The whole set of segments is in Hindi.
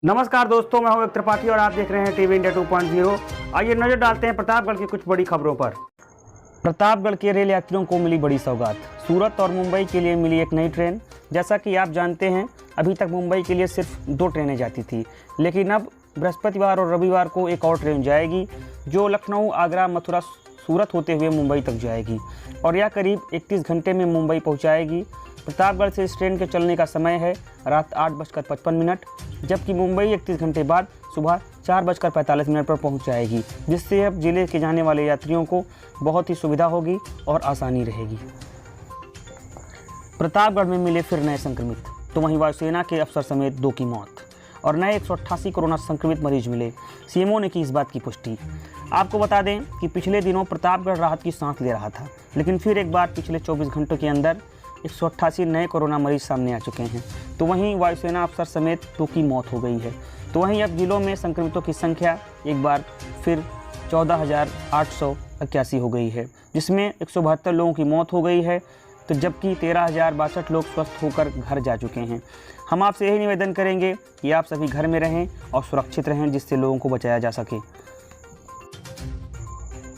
नमस्कार दोस्तों, मैं हूं एक त्रिपाठी और आप देख रहे हैं टीवी इंडिया 2.0। आइए नजर डालते हैं प्रतापगढ़ की कुछ बड़ी खबरों पर। प्रतापगढ़ के रेल यात्रियों को मिली बड़ी सौगात। सूरत और मुंबई के लिए मिली एक नई ट्रेन। जैसा कि आप जानते हैं, अभी तक मुंबई के लिए सिर्फ 2 ट्रेनें जाती थी, लेकिन अब बृहस्पतिवार और रविवार को एक और ट्रेन जाएगी जो लखनऊ, आगरा, मथुरा, सूरत होते हुए मुंबई तक जाएगी और यह करीब 31 घंटे में मुंबई पहुँचाएगी। प्रतापगढ़ से इस ट्रेन के चलने का समय है रात 8:55, जबकि मुंबई 31 घंटे बाद सुबह 4:45 पर पहुंच जाएगी, जिससे अब जिले के जाने वाले यात्रियों को बहुत ही सुविधा होगी और आसानी रहेगी। प्रतापगढ़ में मिले फिर नए संक्रमित, तो वहीं वायुसेना के अफसर समेत 2 की मौत और नए 188 कोरोना संक्रमित मरीज मिले। सीएमओ ने की इस बात की पुष्टि। आपको बता दें कि पिछले दिनों प्रतापगढ़ राहत की सांस ले रहा था, लेकिन फिर एक बार पिछले 24 घंटों के अंदर 188 नए कोरोना मरीज सामने आ चुके हैं। तो वहीं वायुसेना अफसर समेत 2 की मौत हो गई है। तो वहीं अब जिलों में संक्रमितों की संख्या एक बार फिर 14,881 हो गई है, जिसमें 172 लोगों की मौत हो गई है, तो जबकि 13,062 लोग स्वस्थ होकर घर जा चुके हैं। हम आपसे यही निवेदन करेंगे कि आप सभी घर में रहें और सुरक्षित रहें, जिससे लोगों को बचाया जा सके।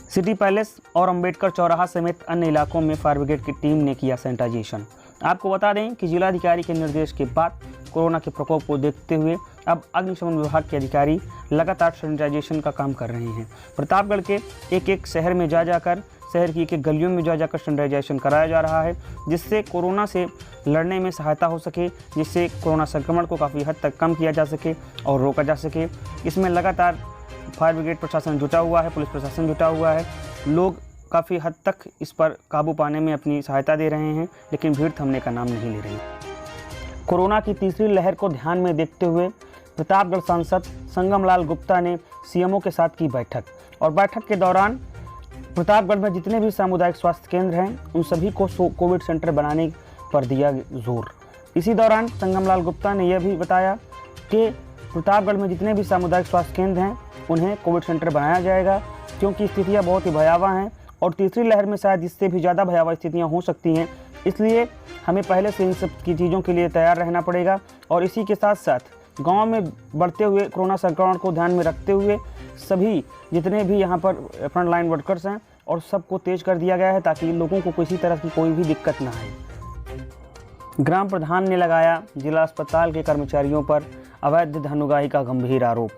सिटी पैलेस और अंबेडकर चौराहा समेत अन्य इलाकों में फायर ब्रिगेड की टीम ने किया सैनिटाइजेशन। आपको बता दें कि जिलाधिकारी के निर्देश के बाद कोरोना के प्रकोप को देखते हुए अब अग्निशमन विभाग के अधिकारी लगातार सैनिटाइजेशन का काम कर रहे हैं। प्रतापगढ़ के एक शहर में जाकर शहर की एक गलियों में जाकर सैनिटाइजेशन कराया जा रहा है, जिससे कोरोना से लड़ने में सहायता हो सके, जिससे कोरोना संक्रमण को काफ़ी हद तक कम किया जा सके और रोका जा सके। इसमें लगातार फायर ब्रिगेड प्रशासन जुटा हुआ है, पुलिस प्रशासन जुटा हुआ है। लोग काफ़ी हद तक इस पर काबू पाने में अपनी सहायता दे रहे हैं, लेकिन भीड़ थमने का नाम नहीं ले रही। कोरोना की तीसरी लहर को ध्यान में देखते हुए प्रतापगढ़ सांसद संगमलाल गुप्ता ने सीएमओ के साथ की बैठक और बैठक के दौरान प्रतापगढ़ में जितने भी सामुदायिक स्वास्थ्य केंद्र हैं उन सभी को कोविड सेंटर बनाने पर दिया जोर। इसी दौरान संगमलाल गुप्ता ने यह भी बताया कि प्रतापगढ़ में जितने भी सामुदायिक स्वास्थ्य केंद्र हैं उन्हें कोविड सेंटर बनाया जाएगा, क्योंकि स्थितियां बहुत ही भयावह हैं और तीसरी लहर में शायद इससे भी ज़्यादा भयावह स्थितियां हो सकती हैं। इसलिए हमें पहले से इन सब की चीज़ों के लिए तैयार रहना पड़ेगा और इसी के साथ साथ गांव में बढ़ते हुए कोरोना संक्रमण को ध्यान में रखते हुए सभी जितने भी यहां पर फ्रंट लाइन वर्कर्स हैं और सबको तेज कर दिया गया है, ताकि लोगों को किसी तरह की कोई भी दिक्कत ना आए। ग्राम प्रधान ने लगाया जिला अस्पताल के कर्मचारियों पर अवैध धनुगाही का गंभीर आरोप।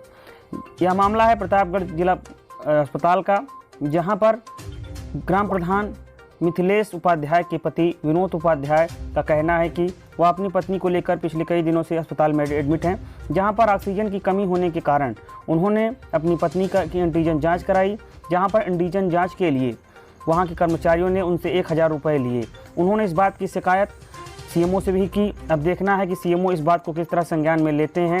यह मामला है प्रतापगढ़ जिला अस्पताल का, जहां पर ग्राम प्रधान मिथिलेश उपाध्याय के पति विनोद उपाध्याय का कहना है कि वह अपनी पत्नी को लेकर पिछले कई दिनों से अस्पताल में एडमिट हैं, जहां पर ऑक्सीजन की कमी होने के कारण उन्होंने अपनी पत्नी की एंटीजन जांच कराई, जहां पर एंटीजन जांच के लिए वहां के कर्मचारियों ने उनसे 1,000 रुपये लिए। उन्होंने इस बात की शिकायत सीएमओ से भी की। अब देखना है कि सीएमओ इस बात को किस तरह संज्ञान में लेते हैं,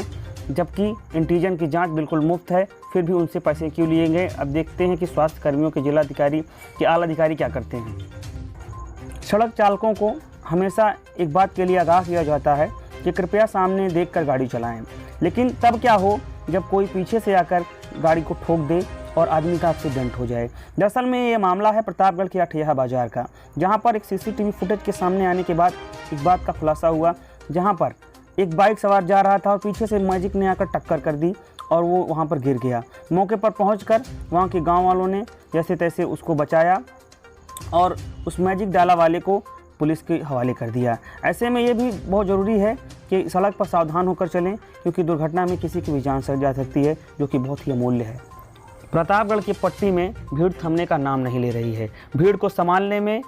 जबकि एंटीजन की जांच बिल्कुल मुफ्त है, फिर भी उनसे पैसे क्यों लिए गए। अब देखते हैं कि स्वास्थ्य कर्मियों के जिलाधिकारी के आला अधिकारी क्या करते हैं। सड़क चालकों को हमेशा एक बात के लिए आगाह किया जाता है कि कृपया सामने देखकर गाड़ी चलाएं, लेकिन तब क्या हो जब कोई पीछे से आकर गाड़ी को ठोक दे और आदमी का एक्सीडेंट हो जाए। दरअसल में ये मामला है प्रतापगढ़ के अठिया बाजार का, जहाँ पर एक सीसीटीवी फुटेज के सामने आने के बाद इस बात का खुलासा हुआ, जहाँ पर एक बाइक सवार जा रहा था और पीछे से मैजिक ने आकर टक्कर कर दी और वो वहाँ पर गिर गया। मौके पर पहुंचकर वहाँ के गांव वालों ने जैसे तैसे उसको बचाया और उस मैजिक डाला वाले को पुलिस के हवाले कर दिया। ऐसे में ये भी बहुत ज़रूरी है कि सड़क पर सावधान होकर चलें, क्योंकि दुर्घटना में किसी की भी जान चली जा सकती है, जो कि बहुत ही अमूल्य है। प्रतापगढ़ की पट्टी में भीड़ थमने का नाम नहीं ले रही है। भीड़ को संभालने में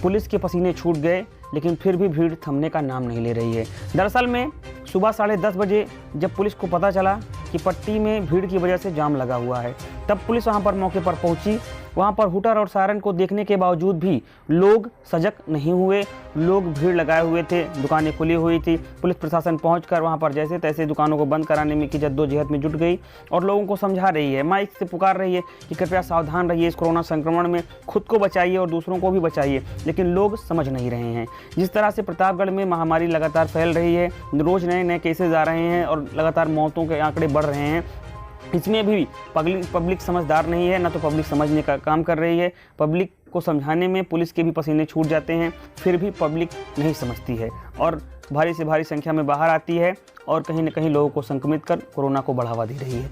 पुलिस के पसीने छूट गए, लेकिन फिर भी भीड़ थमने का नाम नहीं ले रही है। दरअसल में सुबह 10:30 बजे जब पुलिस को पता चला कि पट्टी में भीड़ की वजह से जाम लगा हुआ है, तब पुलिस वहां पर मौके पर पहुंची। वहां पर हुटर और सायरन को देखने के बावजूद भी लोग सजग नहीं हुए। लोग भीड़ लगाए हुए थे, दुकानें खुली हुई थी। पुलिस प्रशासन पहुंचकर वहां पर जैसे तैसे दुकानों को बंद कराने में की जद्दोजहद में जुट गई और लोगों को समझा रही है, माइक से पुकार रही है कि कृपया सावधान रहिए, इस कोरोना संक्रमण में खुद को बचाइए और दूसरों को भी बचाइए। लेकिन लोग समझ नहीं रहे हैं। जिस तरह से प्रतापगढ़ में महामारी लगातार फैल रही है, रोज़ नए नए केसेज आ रहे हैं और लगातार मौतों के आंकड़े बढ़ रहे हैं, इसमें भी पब्लिक समझदार नहीं है, ना तो पब्लिक समझने का काम कर रही है। पब्लिक को समझाने में पुलिस के भी पसीने छूट जाते हैं, फिर भी पब्लिक नहीं समझती है और भारी से भारी संख्या में बाहर आती है और कहीं न कहीं लोगों को संक्रमित कर कोरोना को बढ़ावा दे रही है।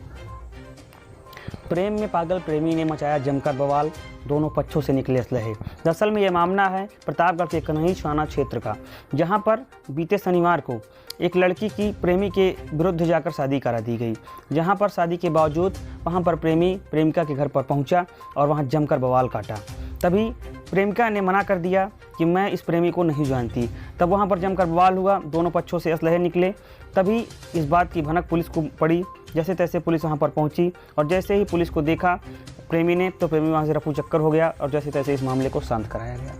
प्रेम में पागल प्रेमी ने मचाया जमकर बवाल, दोनों पक्षों से निकले असलहे। दरअसल में यह मामला है प्रतापगढ़ के कन्हई थाना क्षेत्र का, जहां पर बीते शनिवार को एक लड़की की प्रेमी के विरुद्ध जाकर शादी करा दी गई। जहां पर शादी के बावजूद वहां पर प्रेमी प्रेमिका के घर पर पहुंचा और वहां जमकर बवाल काटा। तभी प्रेमिका ने मना कर दिया कि मैं इस प्रेमी को नहीं जानती। तब वहां पर जमकर बवाल हुआ, दोनों पक्षों से असलहे निकले। तभी इस बात की भनक पुलिस को पड़ी। जैसे तैसे पुलिस वहां पर पहुंची और जैसे ही पुलिस को देखा प्रेमी ने, तो प्रेमी वहां से रफू चक्कर हो गया और जैसे तैसे इस मामले को शांत कराया गया।